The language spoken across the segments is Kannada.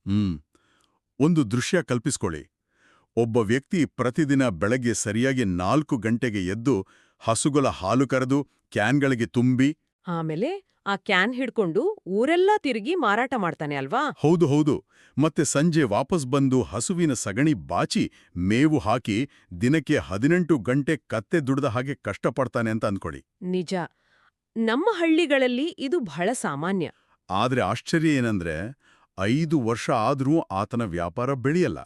ಹ್ಮ್ ಒಂದು ದೃಶ್ಯ ಕಲ್ಪಿಸ್ಕೊಳ್ಳಿ. ಒಬ್ಬ ವ್ಯಕ್ತಿ ಪ್ರತಿದಿನ ಬೆಳಗ್ಗೆ ಸರಿಯಾಗಿ 4 ಗಂಟೆಗೆ ಎದ್ದು ಹಸುಗಳ ಹಾಲು ಕರೆದು ಕ್ಯಾನ್ಗಳಿಗೆ ತುಂಬಿ. ಆಮೇಲೆ ಆ ಕ್ಯಾನ್ ಹಿಡ್ಕೊಂಡು ಊರೆಲ್ಲ ತಿರುಗಿ ಮಾರಾಟ ಮಾಡ್ತಾನೆ ಅಲ್ವಾ? ಹೌದು ಹೌದು. ಮತ್ತೆ ಸಂಜೆ ವಾಪಸ್ ಬಂದು ಹಸುವಿನ ಸಗಣಿ ಬಾಚಿ ಮೇವು ಹಾಕಿ ದಿನಕ್ಕೆ 18 ಗಂಟೆ ಕತ್ತೆ ದುಡ್ದ ಹಾಗೆ ಕಷ್ಟಪಡ್ತಾನೆ ಅಂತ ಅಂದ್ಕೊಳ್ಳಿ. ನಿಜ. ನಮ್ಮ ಹಳ್ಳಿಗಳಲ್ಲಿ ಇದು ಬಹಳ ಸಾಮಾನ್ಯ. ಆದ್ರೆ ಆಶ್ಚರ್ಯ ಏನಂದ್ರೆ 5 ವರ್ಷ ಆದ್ರೂ ಆತನ ವ್ಯಾಪಾರ ಬೆಳೆಯಲ್ಲ.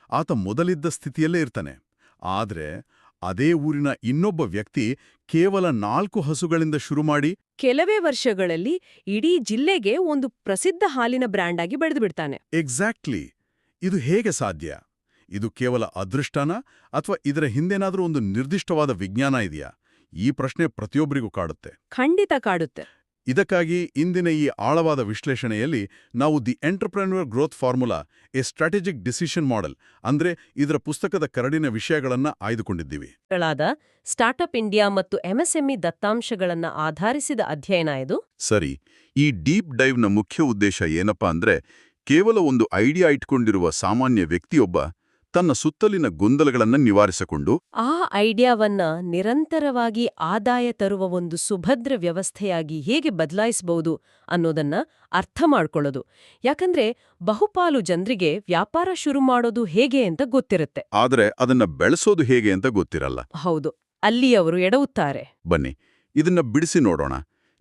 ಆತ ಮೊದಲಿದ್ದ ಸ್ಥಿತಿಯಲ್ಲೇ ಇರ್ತಾನೆ. ಆದ್ರೆ ಅದೇ ಊರಿನ ಇನ್ನೊಬ್ಬ ವ್ಯಕ್ತಿ ಕೇವಲ 4 ಹಸುಗಳಿಂದ ಶುರು ಮಾಡಿ ಕೆಲವೇ ವರ್ಷಗಳಲ್ಲಿ ಇಡೀ ಜಿಲ್ಲೆಗೆ ಒಂದು ಪ್ರಸಿದ್ಧ ಹಾಲಿನ ಬ್ರ್ಯಾಂಡ್ ಆಗಿ ಬೆಳೆದುಬಿಡ್ತಾನೆ. ಎಕ್ಸಾಕ್ಟ್ಲಿ. ಇದು ಹೇಗೆ ಸಾಧ್ಯ? ಇದು ಕೇವಲ ಅದೃಷ್ಟನಾ ಅಥವಾ ಇದರ ಹಿಂದೆನಾದ್ರೂ ಒಂದು ನಿರ್ದಿಷ್ಟವಾದ ವಿಜ್ಞಾನ ಇದೆಯಾ? ಈ ಪ್ರಶ್ನೆ ಪ್ರತಿಯೊಬ್ಬರಿಗೂ ಕಾಡುತ್ತೆ. ಖಂಡಿತ ಕಾಡುತ್ತೆ. ಇದಕ್ಕಾಗಿ ಇಂದಿನ ಈ ಆಳವಾದ ವಿಶ್ಲೇಷಣೆಯಲ್ಲಿ ನಾವು the entrepreneur growth formula, a strategic decision model ಅಂದ್ರೆ ಇದರ ಪುಸ್ತಕದ ಕರಡಿನ ವಿಷಯಗಳನ್ನ ಆಯ್ದುಕೊಂಡಿದ್ದೀವಿ. ಸ್ಟಾರ್ಟ್ಅಪ್ ಇಂಡಿಯಾ ಮತ್ತು ಎಂಎಸ್ಎಂಇ ದತ್ತಾಂಶಗಳನ್ನ ಆಧರಿಸಿದ ಅಧ್ಯಯನ ಇದು. ಸರಿ, ಈ ಡೀಪ್ ಡೈವ್ನ ಮುಖ್ಯ ಉದ್ದೇಶ ಏನಪ್ಪಾ ಅಂದ್ರೆ ಕೇವಲ ಒಂದು ಐಡಿಯಾ ಇಟ್ಕೊಂಡಿರುವ ಸಾಮಾನ್ಯ ವ್ಯಕ್ತಿಯೊಬ್ಬ ತನ್ನ ಸುತ್ತಲಿನ ಗೊಂದಲಗಳನ್ನ ನಿವಾರಿಸಿಕೊಂಡು ಆ ಐಡಿಯಾವನ್ನ ನಿರಂತರವಾಗಿ ಆದಾಯ ತರುವ ಒಂದು ಸುಭದ್ರ ವ್ಯವಸ್ಥೆಯಾಗಿ ಹೇಗೆ ಬದಲಾಯಿಸಬಹುದು ಅನ್ನೋದನ್ನ ಅರ್ಥ ಮಾಡ್ಕೊಳ್ಳೋದು. ಯಾಕಂದ್ರೆ ಬಹುಪಾಲು ಜನರಿಗೆ ವ್ಯಾಪಾರ ಶುರು ಮಾಡೋದು ಹೇಗೆ ಅಂತ ಗೊತ್ತಿರುತ್ತೆ, ಆದ್ರೆ ಅದನ್ನ ಬೆಳೆಸೋದು ಹೇಗೆ ಅಂತ ಗೊತ್ತಿರಲ್ಲ. ಹೌದು, ಅಲ್ಲಿ ಅವರು ಎಡವುತ್ತಾರೆ. ಬನ್ನಿ ಇದನ್ನ ಬಿಡಿಸಿ ನೋಡೋಣ.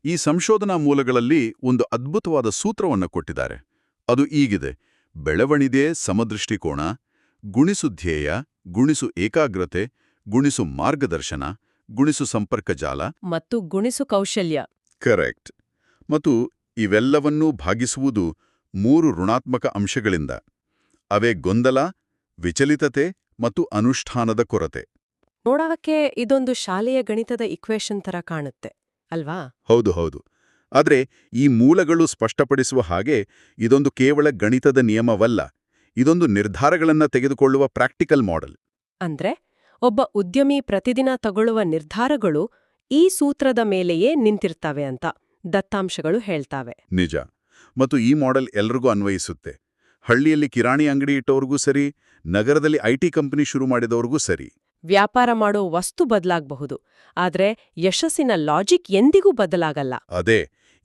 ಈ ಸಂಶೋಧನಾ ಮೂಲಗಳಲ್ಲಿ ಒಂದು ಅದ್ಭುತವಾದ ಸೂತ್ರವನ್ನು ಕೊಟ್ಟಿದ್ದಾರೆ. ಅದು ಈಗಿದೆ: ಬೆಳವಣಿಗೆ ಸಮದೃಷ್ಟಿಕೋನ ಗುಣಿಸು ಧ್ಯೇಯ ಗುಣಿಸು ಏಕಾಗ್ರತೆ ಗುಣಿಸು ಮಾರ್ಗದರ್ಶನ ಗುಣಿಸು ಸಂಪರ್ಕ ಜಾಲ ಮತ್ತು ಗುಣಿಸು ಕೌಶಲ್ಯ. ಕರೆಕ್ಟ್. ಮತ್ತು ಇವೆಲ್ಲವನ್ನೂ ಭಾಗಿಸುವುದು 3 ಋಣಾತ್ಮಕ ಅಂಶಗಳಿಂದ. ಅವೇ ಗೊಂದಲ, ವಿಚಲಿತತೆ ಮತ್ತು ಅನುಷ್ಠಾನದ ಕೊರತೆ. ನೋಡೋಕೆ ಇದೊಂದು ಶಾಲೆಯ ಗಣಿತದ ಇಕ್ವೇಷನ್ ತರ ಕಾಣುತ್ತೆ ಅಲ್ವಾ? ಹೌದು ಹೌದು. ಆದ್ರೆ ಈ ಮೂಲಗಳು ಸ್ಪಷ್ಟಪಡಿಸುವ ಹಾಗೆ ಇದೊಂದು ಕೇವಲ ಗಣಿತದ ನಿಯಮವಲ್ಲ, ಇದೊಂದು ನಿರ್ಧಾರಗಳನ್ನ ತೆಗೆದುಕೊಳ್ಳುವ ಪ್ರಾಕ್ಟಿಕಲ್ ಮಾಡೆಲ್. ಅಂದ್ರೆ ಒಬ್ಬ ಉದ್ಯಮಿ ಪ್ರತಿದಿನ ತಗೊಳ್ಳುವ ನಿರ್ಧಾರಗಳು ಈ ಸೂತ್ರದ ಮೇಲೆಯೇ ನಿಂತಿರ್ತವೆ ಅಂತ ದತ್ತಾಂಶಗಳು ಹೇಳ್ತಾವೆ. ನಿಜ. ಮತ್ತು ಈ ಮಾಡೆಲ್ ಎಲ್ರಿಗೂ ಅನ್ವಯಿಸುತ್ತೆ. ಹಳ್ಳಿಯಲ್ಲಿ ಕಿರಾಣಿ ಅಂಗಡಿ ಇಟ್ಟವ್ರಿಗೂ ಸರಿ, ನಗರದಲ್ಲಿ ಐಟಿ ಕಂಪನಿ ಶುರು ಮಾಡಿದವ್ರಿಗೂ ಸರಿ. ವ್ಯಾಪಾರ ಮಾಡೋ ವಸ್ತು ಬದಲಾಗಬಹುದು, ಆದ್ರೆ ಯಶಸ್ಸಿನ ಲಾಜಿಕ್ ಎಂದಿಗೂ ಬದಲಾಗಲ್ಲ.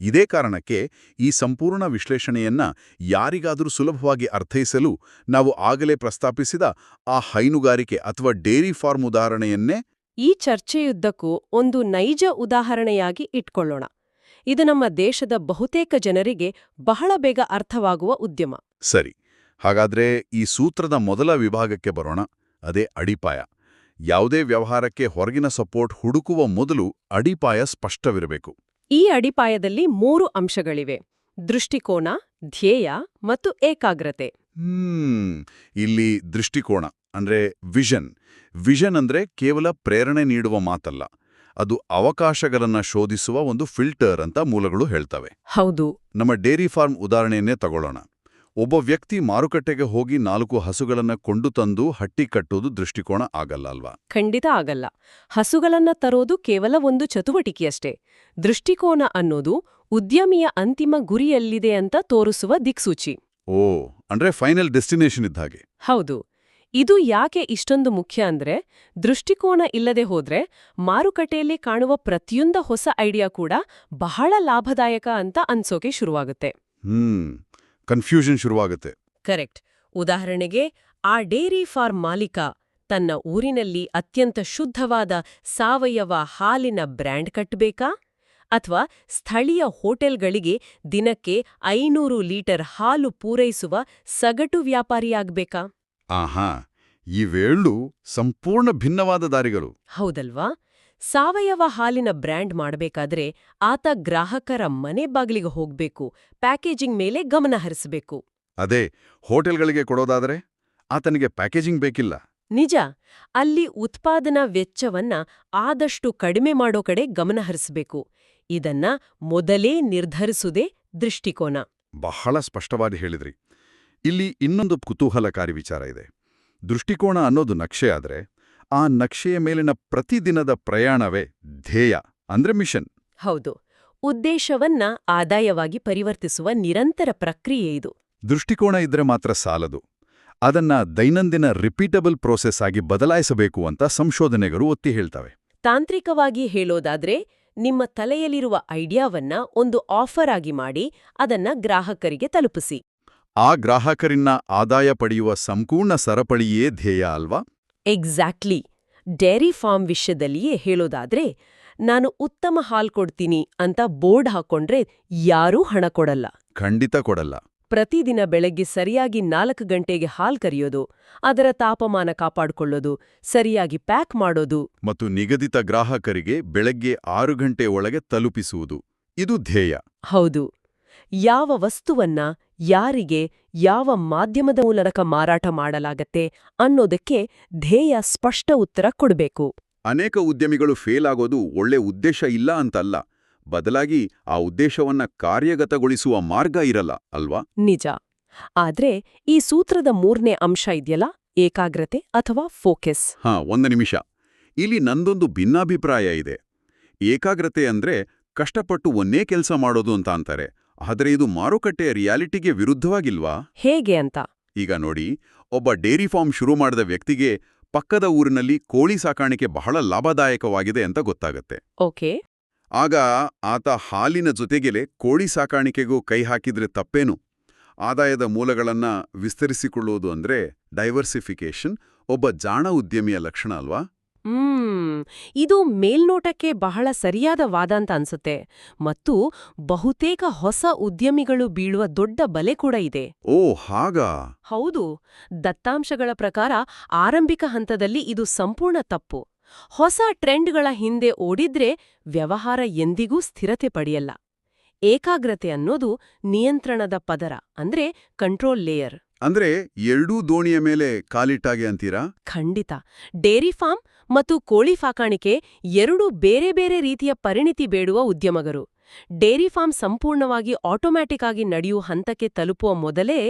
ಇದೇ ಕಾರಣಕ್ಕೆ ಈ ಸಂಪೂರ್ಣ ವಿಶ್ಲೇಷಣೆಯನ್ನ ಯಾರಿಗಾದರೂ ಸುಲಭವಾಗಿ ಅರ್ಥೈಸಲು ನಾವು ಆಗಲೇ ಪ್ರಸ್ತಾಪಿಸಿದ ಆ ಹೈನುಗಾರಿಕೆ ಅಥವಾ ಡೇರಿ ಫಾರ್ಮ್ ಉದಾಹರಣೆಯನ್ನೇ ಈ ಚರ್ಚೆಯುದ್ದಕ್ಕೂ ಒಂದು ನೈಜ ಉದಾಹರಣೆಯಾಗಿ ಇಟ್ಕೊಳ್ಳೋಣ. ಇದು ನಮ್ಮ ದೇಶದ ಬಹುತೇಕ ಜನರಿಗೆ ಬಹಳ ಬೇಗ ಅರ್ಥವಾಗುವ ಉದ್ಯಮ. ಸರಿ, ಹಾಗಾದ್ರೆ ಈ ಸೂತ್ರದ ಮೊದಲ ವಿಭಾಗಕ್ಕೆ ಬರೋಣ. ಅದೇ ಅಡಿಪಾಯ. ಯಾವುದೇ ವ್ಯವಹಾರಕ್ಕೆ ಹೊರಗಿನ ಸಪೋರ್ಟ್ ಹುಡುಕುವ ಮೊದಲು ಅಡಿಪಾಯ ಸ್ಪಷ್ಟವಿರಬೇಕು. ಈ ಅಡಿಪಾಯದಲ್ಲಿ 3 ಅಂಶಗಳಿವೆ: ದೃಷ್ಟಿಕೋನ, ಧ್ಯೇಯ ಮತ್ತು ಏಕಾಗ್ರತೆ. ಇಲ್ಲಿ ದೃಷ್ಟಿಕೋನ ಅಂದ್ರೆ ವಿಷನ್ ಅಂದ್ರೆ ಕೇವಲ ಪ್ರೇರಣೆ ನೀಡುವ ಮಾತಲ್ಲ, ಅದು ಅವಕಾಶಗಳನ್ನ ಶೋಧಿಸುವ ಒಂದು ಫಿಲ್ಟರ್ ಅಂತ ಮೂಲಗಳು ಹೇಳ್ತವೆ. ಹೌದು. ನಮ್ಮ ಡೇರಿ ಫಾರ್ಮ್ ಉದಾಹರಣೆಯನ್ನೇ ತಗೊಳ್ಳೋಣ. ಒಬ್ಬ ವ್ಯಕ್ತಿ ಮಾರುಕಟ್ಟೆಗೆ ಹೋಗಿ 4 ಹಸುಗಳನ್ನ ಕೊಂಡು ತಂದು ಹಟ್ಟಿ ಕಟ್ಟೋದು ದೃಷ್ಟಿಕೋನ ಆಗಲ್ಲ ಅಲ್ವಾ? ಖಂಡಿತ ಆಗಲ್ಲ. ಹಸುಗಳನ್ನ ತರೋದು ಕೇವಲ ಒಂದು ಚಟುವಟಿಕೆಯಷ್ಟೇ. ದೃಷ್ಟಿಕೋನ ಅನ್ನೋದು ಉದ್ಯಮಿಯ ಅಂತಿಮ ಗುರಿಯಲ್ಲಿದೆ ಅಂತ ತೋರಿಸುವ ದಿಕ್ಸೂಚಿ. ಅಂದ್ರೆ ಫೈನಲ್ ಡೆಸ್ಟಿನೇಷನ್ ಇದ್ದ ಹಾಗೆ. ಹೌದು. ಇದು ಯಾಕೆ ಇಷ್ಟೊಂದು ಮುಖ್ಯ ಅಂದ್ರೆ, ದೃಷ್ಟಿಕೋನ ಇಲ್ಲದೆ ಹೋದ್ರೆ ಮಾರುಕಟ್ಟೆಯಲ್ಲಿ ಕಾಣುವ ಪ್ರತಿಯೊಂದು ಹೊಸ ಐಡಿಯಾ ಕೂಡ ಬಹಳ ಲಾಭದಾಯಕ ಅಂತ ಅನ್ಸೋಕೆ ಶುರುವಾಗುತ್ತೆ. ಕನ್ಫ್ಯೂಷನ್ ಶುರುವಾಗುತ್ತೆ. ಕರೆಕ್ಟ್. ಉದಾಹರಣೆಗೆ, ಆ ಡೇರಿ ಫಾರ್ಮ್ ಮಾಲೀಕ ತನ್ನ ಊರಿನಲ್ಲಿ ಅತ್ಯಂತ ಶುದ್ಧವಾದ ಸಾವಯವ ಹಾಲಿನ ಬ್ರ್ಯಾಂಡ್ ಕಟ್ಟಬೇಕಾ? ಅಥವಾ ಸ್ಥಳೀಯ ಹೋಟೆಲ್ಗಳಿಗೆ ದಿನಕ್ಕೆ 500 ಲೀಟರ್ ಹಾಲು ಪೂರೈಸುವ ಸಗಟು ವ್ಯಾಪಾರಿಯಾಗಬೇಕಾ? ಇವೆರಡೂ ಸಂಪೂರ್ಣ ಭಿನ್ನವಾದ ದಾರಿಗಳು. ಹೌದಲ್ವಾ? ಸಾವಯವ ಹಾಲಿನ ಬ್ರ್ಯಾಂಡ್ ಮಾಡಬೇಕಾದ್ರೆ ಆತ ಗ್ರಾಹಕರ ಮನೆ ಬಾಗಿಲಿಗೆ ಹೋಗ್ಬೇಕು, ಪ್ಯಾಕೇಜಿಂಗ್ ಮೇಲೆ ಗಮನ ಹರಿಸಬೇಕು. ಅದೇ ಹೋಟೆಲ್ಗಳಿಗೆ ಕೊಡೋದಾದರೆ ಆತನಿಗೆ ಪ್ಯಾಕೇಜಿಂಗ್ ಬೇಕಿಲ್ಲ. ನಿಜ. ಅಲ್ಲಿ ಉತ್ಪಾದನಾ ವೆಚ್ಚವನ್ನ ಆದಷ್ಟು ಕಡಿಮೆ ಮಾಡೋ ಕಡೆ ಗಮನ ಹರಿಸಬೇಕು. ಇದನ್ನ ಮೊದಲೇ ನಿರ್ಧರಿಸುವುದೇ ದೃಷ್ಟಿಕೋನ. ಬಹಳ ಸ್ಪಷ್ಟವಾಗಿ ಹೇಳಿದ್ರಿ. ಇಲ್ಲಿ ಇನ್ನೊಂದು ಕುತೂಹಲಕಾರಿ ವಿಚಾರ ಇದೆ. ದೃಷ್ಟಿಕೋನ ಅನ್ನೋದು ನಕ್ಷೆ ಆದ್ರೆ ಆ ನಕ್ಷೆಯ ಮೇಲಿನ ಪ್ರತಿದಿನದ ಪ್ರಯಾಣವೇ ಧ್ಯೇಯ ಅಂದ್ರೆ ಮಿಷನ್. ಹೌದು. ಉದ್ದೇಶವನ್ನ ಆದಾಯವಾಗಿ ಪರಿವರ್ತಿಸುವ ನಿರಂತರ ಪ್ರಕ್ರಿಯೆ ಇದು. ದೃಷ್ಟಿಕೋನ ಇದ್ರೆ ಮಾತ್ರ ಸಾಲದು. ಅದನ್ನ ದೈನಂದಿನ ರಿಪೀಟಬಲ್ ಪ್ರೋಸೆಸ್ ಆಗಿ ಬದಲಾಯಿಸಬೇಕು ಅಂತ ಸಂಶೋಧನೆಗಳು ಒತ್ತಿ ಹೇಳ್ತವೆ. ತಾಂತ್ರಿಕವಾಗಿ ಹೇಳೋದಾದ್ರೆ ನಿಮ್ಮ ತಲೆಯಲ್ಲಿರುವ ಐಡಿಯಾವನ್ನ ಒಂದು ಆಫರ್ ಆಗಿ ಮಾಡಿ ಅದನ್ನ ಗ್ರಾಹಕರಿಗೆ ತಲುಪಿಸಿ. ಆ ಗ್ರಾಹಕರಿನ್ನ ಆದಾಯ ಪಡೆಯುವ ಸಂಪೂರ್ಣ ಸರಪಳಿಯೇ ಧ್ಯೇಯ ಅಲ್ವಾ? ಎಕ್ಸಾಕ್ಟ್ಲಿ. ಡೈರಿ ಫಾರ್ಮ್ ವಿಷಯದಲ್ಲಿಯೇ ಹೇಳೋದಾದ್ರೆ ನಾನು ಉತ್ತಮ ಹಾಲ್ ಕೊಡ್ತೀನಿ ಅಂತ ಬೋರ್ಡ್ ಹಾಕೊಂಡ್ರೆ ಯಾರೂ ಹಣ ಕೊಡಲ್ಲ. ಖಂಡಿತ ಕೊಡಲ್ಲ. ಪ್ರತಿದಿನ ಬೆಳಗ್ಗೆ ಸರಿಯಾಗಿ 4 ಗಂಟೆಗೆ ಹಾಲ್ ಕರೆಯೋದು, ಅದರ ತಾಪಮಾನ ಕಾಪಾಡಿಕೊಳ್ಳೋದು, ಸರಿಯಾಗಿ ಪ್ಯಾಕ್ ಮಾಡೋದು ಮತ್ತು ನಿಗದಿತ ಗ್ರಾಹಕರಿಗೆ ಬೆಳಗ್ಗೆ 6 ಗಂಟೆ ಒಳಗೆ ತಲುಪಿಸುವುದು, ಇದು ಧ್ಯೇಯ. ಹೌದು. ಯಾವ ವಸ್ತುವನ್ನ ಯಾರಿಗೆ ಯಾವ ಮಾಧ್ಯಮದ ಮೂಲಕ ಮಾರಾಟ ಮಾಡಲಾಗತ್ತೆ ಅನ್ನೋದಕ್ಕೆ ಧ್ಯೇಯ ಸ್ಪಷ್ಟ ಉತ್ತರ ಕೊಡಬೇಕು. ಅನೇಕ ಉದ್ಯಮಿಗಳು ಫೇಲ್ ಆಗೋದು ಒಳ್ಳೆ ಉದ್ದೇಶ ಇಲ್ಲ ಅಂತಲ್ಲ, ಬದಲಾಗಿ ಆ ಉದ್ದೇಶವನ್ನ ಕಾರ್ಯಗತಗೊಳಿಸುವ ಮಾರ್ಗ ಇರಲ್ಲ ಅಲ್ವಾ? ನಿಜ. ಆದ್ರೆ ಈ ಸೂತ್ರದ 3ನೇ ಅಂಶ ಇದೆಯಲ್ಲ, ಏಕಾಗ್ರತೆ ಅಥವಾ ಫೋಕಸ್. ಒಂದು ನಿಮಿಷ. ಇಲ್ಲಿ ನಂದೊಂದು ಭಿನ್ನಾಭಿಪ್ರಾಯ ಇದೆ. ಏಕಾಗ್ರತೆ ಅಂದ್ರೆ ಕಷ್ಟಪಟ್ಟು ಒಂದೇ ಕೆಲಸ ಮಾಡೋದು ಅಂತ ಅಂತಾರೆ. ಆದರೆ ಇದು ಮಾರುಕಟ್ಟೆಯ ರಿಯಾಲಿಟಿಗೆ ವಿರುದ್ಧವಾಗಿಲ್ವಾ? ಹೇಗೆ ಅಂತ? ಈಗ ನೋಡಿ, ಒಬ್ಬ ಡೇರಿ ಫಾರ್ಮ್ ಶುರು ಮಾಡಿದ ವ್ಯಕ್ತಿಗೆ ಪಕ್ಕದ ಊರಿನಲ್ಲಿ ಕೋಳಿ ಸಾಕಾಣಿಕೆ ಬಹಳ ಲಾಭದಾಯಕವಾಗಿದೆ ಅಂತ ಗೊತ್ತಾಗತ್ತೆ. ಓಕೆ. ಆಗ ಆತ ಹಾಲಿನ ಜೊತೆಗೆಲೆ ಕೋಳಿ ಸಾಕಾಣಿಕೆಗೂ ಕೈ ಹಾಕಿದ್ರೆ ತಪ್ಪೇನು? ಆದಾಯದ ಮೂಲಗಳನ್ನ ವಿಸ್ತರಿಸಿಕೊಳ್ಳುವುದು ಅಂದ್ರೆ ಡೈವರ್ಸಿಫಿಕೇಶನ್ ಒಬ್ಬ ಜಾಣ ಉದ್ಯಮಿಯ ಲಕ್ಷಣ ಅಲ್ವಾ? ಇದು ಮೇಲ್ನೋಟಕ್ಕೆ ಬಹಳ ಸರಿಯಾದ ವಾದ ಅಂತ ಅನ್ಸುತ್ತೆ. ಮತ್ತು ಬಹುತೇಕ ಹೊಸ ಉದ್ಯಮಿಗಳು ಬೀಳುವ ದೊಡ್ಡ ಬಲೆ ಕೂಡ ಇದೆ. ಓ ಹಾಗಾ? ಹೌದು. ದತ್ತಾಂಶಗಳ ಪ್ರಕಾರ ಆರಂಭಿಕ ಹಂತದಲ್ಲಿ ಇದು ಸಂಪೂರ್ಣ ತಪ್ಪು. ಹೊಸ ಟ್ರೆಂಡ್ಗಳ ಹಿಂದೆ ಓಡಿದ್ರೆ ವ್ಯವಹಾರ ಎಂದಿಗೂ ಸ್ಥಿರತೆ ಪಡೆಯಲ್ಲ. ಏಕಾಗ್ರತೆ ಅನ್ನೋದು ನಿಯಂತ್ರಣದ ಪದರ, ಅಂದ್ರೆ ಕಂಟ್ರೋಲ್ ಲೇಯರ್. ಅಂದ್ರೆ ಎರಡೂ ದೋಣಿಯ ಮೇಲೆ ಕಾಲಿಟ್ಟಾಗೆ ಅಂತೀರಾ? ಖಂಡಿತ. ಡೇರಿ ಫಾರ್ಮ್ ಮತ್ತು ಕೋಳಿ ಸಾಕಾಣಿಕೆ ಎರಡೂ ಬೇರೆ ಬೇರೆ ರೀತಿಯ ಪರಿಣಿತಿ ಬೇಡುವ ಉದ್ಯಮಗಳು. ಡೇರಿ ಫಾರ್ಮ್ ಸಂಪೂರ್ಣವಾಗಿ ಆಟೋಮ್ಯಾಟಿಕ್ ಆಗಿ ನಡೆಯುವ ಹಂತಕ್ಕೆ ತಲುಪುವ ಮೊದಲೇ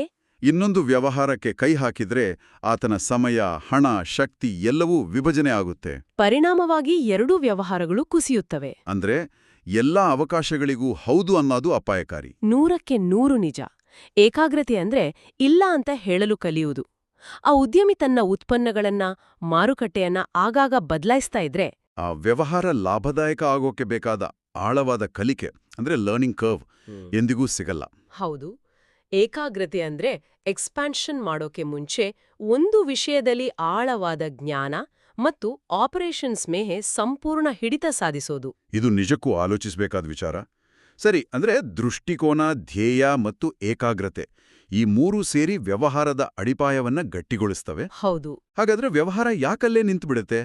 ಇನ್ನೊಂದು ವ್ಯವಹಾರಕ್ಕೆ ಕೈ ಹಾಕಿದ್ರೆ ಆತನ ಸಮಯ, ಹಣ, ಶಕ್ತಿ ಎಲ್ಲವೂ ವಿಭಜನೆ ಆಗುತ್ತೆ. ಪರಿಣಾಮವಾಗಿ ಎರಡೂ ವ್ಯವಹಾರಗಳು ಕುಸಿಯುತ್ತವೆ. ಅಂದ್ರೆ ಎಲ್ಲಾ ಅವಕಾಶಗಳಿಗೂ ಹೌದು ಅನ್ನೋದು ಅಪಾಯಕಾರಿ. 100ಕ್ಕೆ 100 ನಿಜ. ಏಕಾಗ್ರತೆ ಅಂದ್ರೆ ಇಲ್ಲ ಅಂತ ಹೇಳಲು ಕಲಿಯುವುದು. ಆ ಉದ್ಯಮಿ ತನ್ನ ಉತ್ಪನ್ನಗಳನ್ನ, ಮಾರುಕಟ್ಟೆಯನ್ನ ಆಗಾಗ ಬದಲಾಯಿಸ್ತಾ ಇದ್ರೆ ಆ ವ್ಯವಹಾರ ಲಾಭದಾಯಕ ಆಗೋಕೆ ಬೇಕಾದ ಆಳವಾದ ಕಲಿಕೆ ಅಂದ್ರೆ ಲರ್ನಿಂಗ್ ಕರ್ವ್ ಎಂದಿಗೂ ಸಿಗಲ್ಲ. ಹೌದು. ಏಕಾಗ್ರತೆ ಅಂದ್ರೆ ಎಕ್ಸ್ಪಾನ್ಷನ್ ಮಾಡೋಕೆ ಮುಂಚೆ ಒಂದು ವಿಷಯದಲ್ಲಿ ಆಳವಾದ ಜ್ಞಾನ ಮತ್ತು ಆಪರೇಷನ್ಸ್ ಮೇಲೆ ಸಂಪೂರ್ಣ ಹಿಡಿತ ಸಾಧಿಸೋದು. ಇದು ನಿಜಕ್ಕೂ ಆಲೋಚಿಸಬೇಕಾದ ವಿಚಾರ. ಸರಿ, ಅಂದ್ರೆ ದೃಷ್ಟಿಕೋನ, ಧ್ಯೇಯ ಮತ್ತು ಏಕಾಗ್ರತೆ ಈ ಮೂರೂ ಸೇರಿ ವ್ಯವಹಾರದ ಅಡಿಪಾಯವನ್ನ ಗಟ್ಟಿಗೊಳಿಸ್ತವೆ. ಹೌದು. ಹಾಗಾದ್ರೆ ವ್ಯವಹಾರ ಯಾಕಲ್ಲೇ ನಿಂತುಬಿಡುತ್ತೆ?